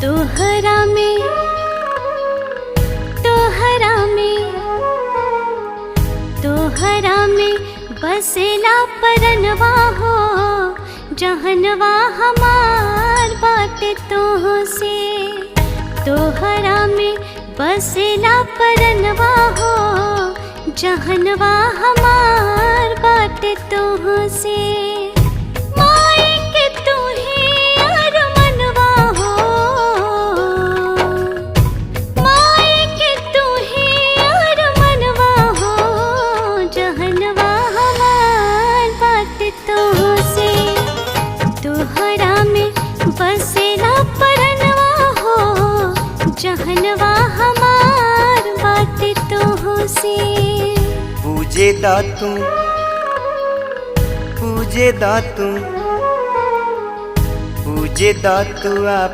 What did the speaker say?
तोहरा में तोहरा में तोहरा में बसेला परनवा हो, जहनवा हमार बाटे तोह से। तोहरा में बसेला परनवा हो, जहनवा हमार बाटे तोह से। माई के तू ही अरमनवा हो, माई के तू ही अरमनवा हो, जहनवा हमार बाटे तोह से। तोहरा में बसेला परनवा हो, जहनवा हमार बाटे तोह से। पूजे दातू पूजे दातू पूजे दातू आप